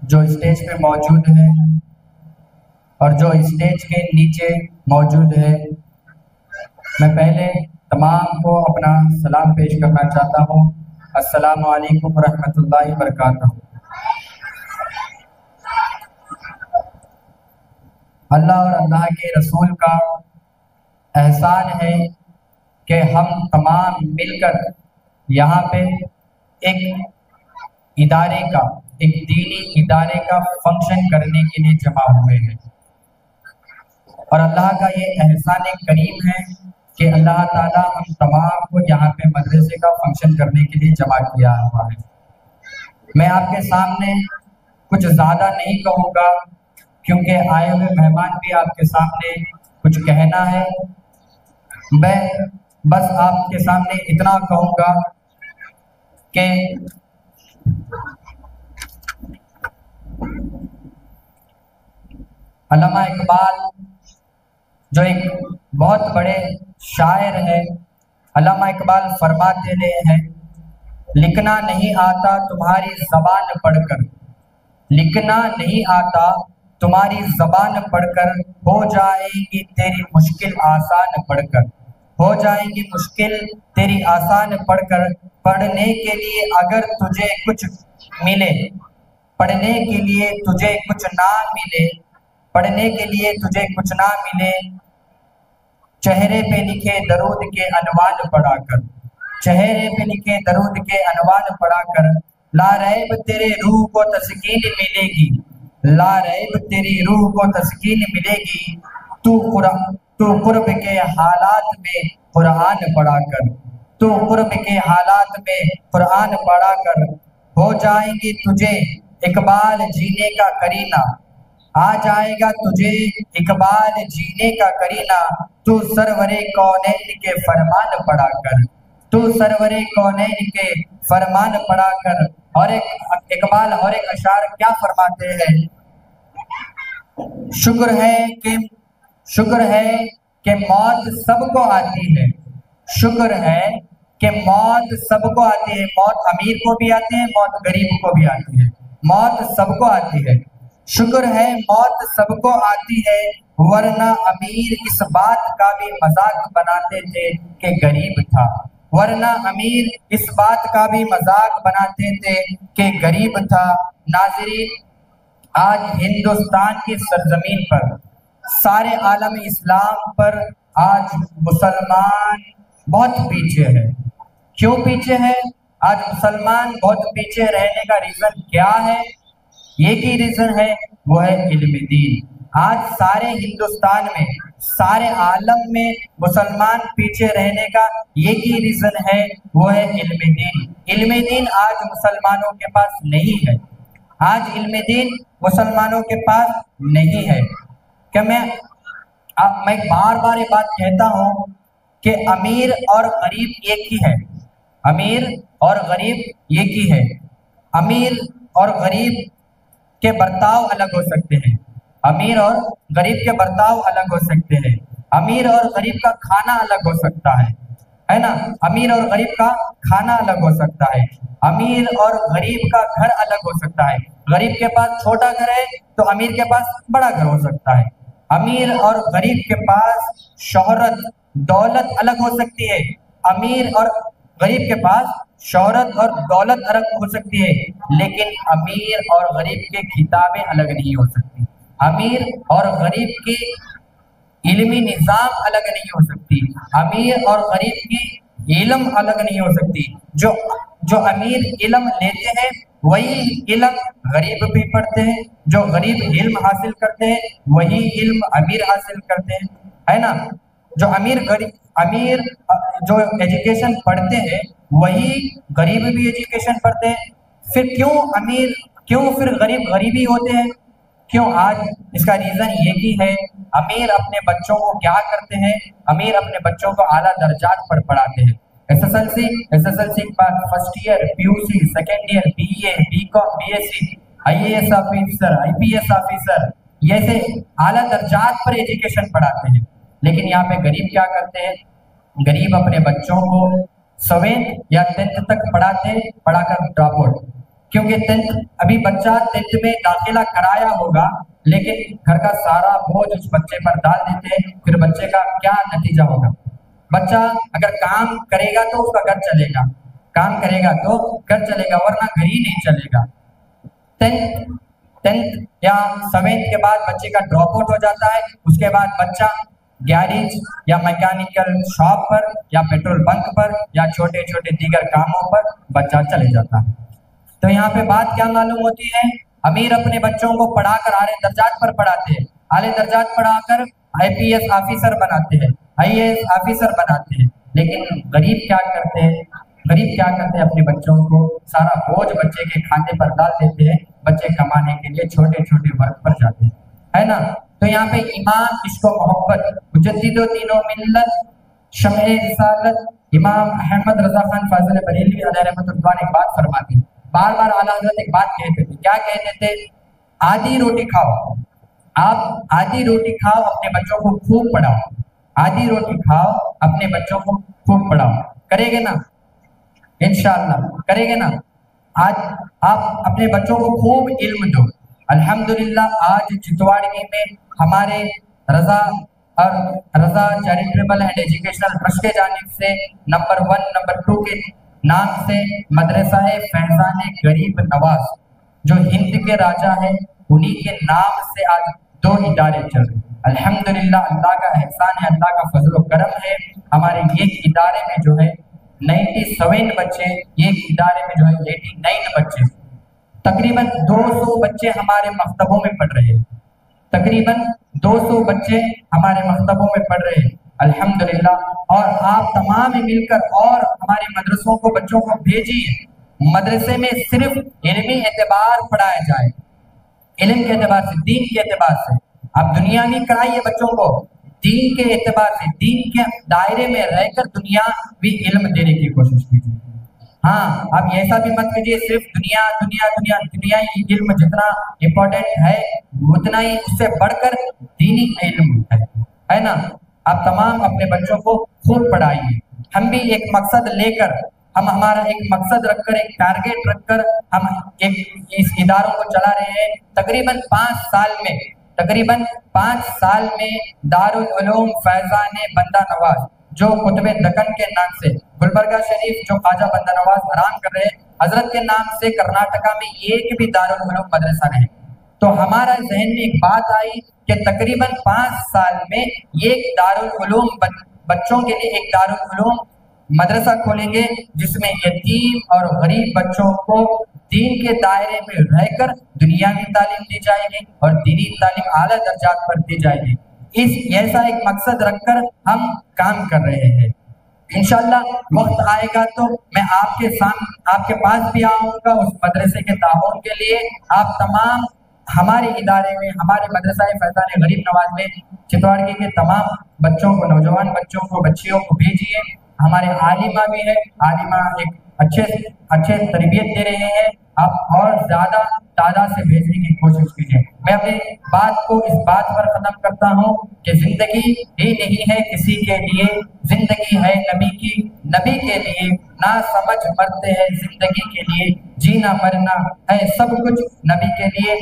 जो स्टेज पे मौजूद है और जो स्टेज के नीचे मौजूद है, मैं पहले तमाम को अपना सलाम पेश करना चाहता हूँ। अस्सलामु अलैकुम रहमतुल्लाहि व बरकातहू। अल्लाह और अल्लाह के रसूल का एहसान है कि हम तमाम मिलकर यहाँ पे एक इदारे का, एक दीनी इदारे का फंक्शन करने के लिए जमा हुए हैं। और अल्लाह का ये एहसान करीम है कि अल्लाह ताला हम तमाम को यहाँ पे मदरसे का फंक्शन करने के लिए जमा किया हुआ है। मैं आपके सामने कुछ ज़्यादा नहीं कहूँगा क्योंकि आए हुए मेहमान भी आपके सामने कुछ कहना है। मैं बस आपके सामने इतना कहूँगा कि अल्लामा इकबाल जो एक बहुत बड़े शायर है, अल्लामा इकबाल फरमाते रहे हैं, लिखना नहीं आता तुम्हारी ज़बान पढ़कर, लिखना नहीं आता तुम्हारी ज़बान पढ़कर, हो जाएगी तेरी मुश्किल आसान पढ़कर, हो जाएगी मुश्किल तेरी आसान पढ़कर। पढ़ने के लिए अगर तुझे कुछ मिले, पढ़ने के लिए तुझे कुछ ना मिले, पढ़ने के लिए तुझे कुछ ना मिले, चेहरे पे लिखे दरूद के अनवान पढ़ाकर, चेहरे पे लिखे दरूद के अनवान पढ़ाकर, ला रैब तेरे रूह को तस्कीन मिलेगी, ला रैब तेरी रूह को तस्कीन मिलेगी। तू कुर्ब के हालात में कुरान पढ़ाकर, तू कुर्ब के हालात में कुरान पढ़ाकर, हो जाएंगी तुझे इकबाल जीने का करीना, आ जाएगा तुझे इकबाल जीने का करीना। तू सरवरे कौनैन के फरमान पढ़ा कर, तू सरवरे कौनैन के फरमान पढ़ा कर। और एक इकबाल और एक अशार क्या फरमाते हैं, शुक्र है कि मौत सबको आती है, शुक्र है कि मौत सबको आती है, मौत अमीर को भी आती है, मौत गरीब को भी आती है, मौत सबको आती है। शुक्र है मौत सबको आती है, वरना अमीर इस बात का भी मजाक बनाते थे कि गरीब था, वरना अमीर इस बात का भी मजाक बनाते थे कि गरीब था। नाज़रीन, आज हिंदुस्तान की सरजमीन पर, सारे आलम इस्लाम पर आज मुसलमान बहुत पीछे है। क्यों पीछे है? आज मुसलमान बहुत पीछे रहने का रीजन क्या है? एक ही रीजन है, वो है इल्म दीन। आज सारे हिंदुस्तान में, सारे आलम में मुसलमान पीछे रहने का एक ही रीजन है, वो है इल्म दीन। इल्म दीन आज मुसलमानों के पास नहीं है, आज इल्म दीन मुसलमानों के पास नहीं है। क्या मैं बार बार ये बात कहता हूँ कि अमीर और गरीब एक ही है, अमीर और गरीब एक ही है। अमीर और गरीब के बर्ताव अलग हो सकते हैं, अमीर और गरीब के बर्ताव अलग हो सकते हैं, अमीर और गरीब का खाना अलग हो सकता है ना, अमीर और गरीब का खाना अलग हो सकता है, अमीर और गरीब का घर अलग हो सकता है। गरीब के पास छोटा घर है तो अमीर के पास बड़ा घर हो सकता है। अमीर और गरीब के पास शोहरत दौलत अलग हो सकती है, अमीर और गरीब के पास शोहरत और दौलत अलग हो सकती है, लेकिन अमीर और गरीब की किताबें अलग नहीं हो सकती, अमीर और गरीब की इल्मी निज़ाम अलग नहीं हो सकती, अमीर और गरीब की इल्म अलग नहीं हो सकती। जो अमीर इल्म लेते हैं वही इल्म गरीब भी पढ़ते हैं, जो गरीब इल्म हासिल करते हैं वही इल्म अमीर हासिल करते हैं, है ना। जो अमीर जो एजुकेशन पढ़ते हैं वही गरीब भी एजुकेशन पढ़ते हैं। फिर क्यों फिर गरीब गरीबी होते हैं? क्यों? आज इसका रीजन ये ही है, अमीर अपने बच्चों को क्या करते हैं, अमीर अपने बच्चों को आला दर्जात पर पढ़ाते हैं, एसएसएलसी के बाद first year, PUC, second year, BA, BCom, BSc, IAS officer, IPS officer, जैसे आला दर्जात पर एजुकेशन पढ़ाते हैं। लेकिन यहाँ पे गरीब क्या करते हैं? गरीब अपने बच्चों को 7th या 10th तक पढ़ाकर ड्रॉप आउट। क्योंकि अभी बच्चा 10th में दाखिला कराया होगा, लेकिन घर का सारा बोझ उस बच्चे पर डाल देते हैं, फिर बच्चे का क्या नतीजा होगा। बच्चा अगर काम करेगा तो उसका घर चलेगा, काम करेगा तो घर चलेगा, वरना घर ही नहीं चलेगा। 10th या 7th के बाद बच्चे का ड्रॉप आउट हो जाता है। उसके बाद बच्चा गैरेज या मैकेनिकल शॉप पर या पेट्रोल बंक पर या छोटे छोटे दीगर कामों पर बच्चा चले जाता है। तो यहाँ पे बात क्या मालूम होती है, अमीर अपने बच्चों को पढ़ाकर आले दर्जात पर पढ़ाते हैं, आले दर्जात पढ़ाकर IPS ऑफिसर बनाते हैं, IAS ऑफिसर बनाते हैं, लेकिन गरीब क्या करते हैं, गरीब क्या करते हैं, अपने बच्चों को सारा बोझ बच्चे के खाने पर डाल देते हैं, बच्चे कमाने के लिए छोटे छोटे वर्क पर जाते हैं, है ना। तो यहाँ पे ईमान, इश्क और मोहब्बत, मुजद्दिदो दीनो मिल्लत, शमए रिसालत, इमाम अहमद रजा खान फाजिल बरेलवी अलैहि रहमतुल्लाह ने एक बात फरमाती, बार बार आला हज़रत एक बात कहते थे, क्या कहते थे, आधी रोटी खाओ, आप आधी रोटी खाओ, अपने बच्चों को खूब पढ़ाओ, आधी रोटी खाओ, अपने बच्चों को खूब पढ़ाओ, करेंगे ना, इंशाअल्लाह करेंगे ना। आज आप अपने बच्चों को खूब इल्म दो। अल्हम्दुलिल्लाह आज चितवाड़गी में हमारे रजा चैरिटेबल एंड एजुकेशनल ट्रस्ट के जानिब से नंबर 1 नंबर 2 के नाम से मदरसा है फैजान गरीब नवाज, जो हिंद के राजा है, उन्हीं के नाम से आज 2 इदारे चल रहे। अल्हम्दुलिल्लाह अल्लाह का एहसान है, अल्लाह का फजल व करम है। हमारे एक इदारे में जो है 97 बच्चे, एक इदारे में जो है 89 बच्चे, तकरीबन 200 बच्चे हमारे मकतबों में पढ़ रहे हैं, तकरीबन 200 बच्चे हमारे मकतबों में पढ़ रहे हैं अल्हम्दुलिल्लाह। और आप तमाम मिलकर और हमारे मदरसों को, बच्चों को भेजिए। मदरसे में सिर्फ इल्मी एतबार पढ़ाया जाए, इल्म के एतबार से, दीन के एतबार से। आप दुनिया भी कराइए बच्चों को, दीन के एतबार से, दीन के दायरे में रहकर दुनिया भी इल्म देने की कोशिश कीजिए। हाँ, आप ऐसा भी मत कीजिए सिर्फ दुनिया दुनिया दुनिया दुनियाई इल्म जितना इम्पोर्टेंट है उतना ही उससे बढ़कर दीनी इल्म है ना। आप तमाम अपने बच्चों को खूब पढ़ाइए। हम भी एक मकसद लेकर, हम हमारा एक मकसद रखकर, एक टारगेट रखकर हम एक इस इदारों को चला रहे हैं। तकरीबन 5 साल में दारुल उलूम फैजान बंदा नवाज, जो कुतुबे दक्कन के नाम से, गुलबर्गा शरीफ जो ख्वाजा बंदा नवाज आराम कर रहे हैं, हजरत के नाम से कर्नाटका में एक भी दारुल उलूम मदरसा नहीं। तो हमारा जहन में एक बात आई कि तकरीबन 5 साल में एक दारुल उलूम बच्चों के लिए एक दारुल उलूम मदरसा खोलेंगे, जिसमें यतीम और गरीब बच्चों को दीन के दायरे में रहकर दुनियावी तालीम दी जाएगी और दीनी तालीम आला दर्जात पर दी जाएगी। इस ऐसा एक मकसद रखकर हम काम कर रहे हैं। इंशाअल्लाह वक्त आएगा तो मैं आपके पास भी आऊंगा उस मदरसे के ताउन के लिए। आप तमाम हमारे इदारे में, हमारे मदरसा फैजान गरीब नवाज में चितवाड़गी के तमाम बच्चों को, नौजवान बच्चों को, बच्चियों को भेजिए। हमारे आलिमा भी है, आलिमा एक अच्छे तरबियत दे रहे हैं। आप और ज्यादा तादाद से भेजने की कोशिश कीजिए। मैं अपनी बात को इस बात पर खत्म करता हूँ कि जिंदगी ही नहीं है किसी के लिए, जिंदगी है नबी की, नबी के लिए। ना समझ मरते हैं जिंदगी के लिए, जीना मरना है सब कुछ नबी के लिए।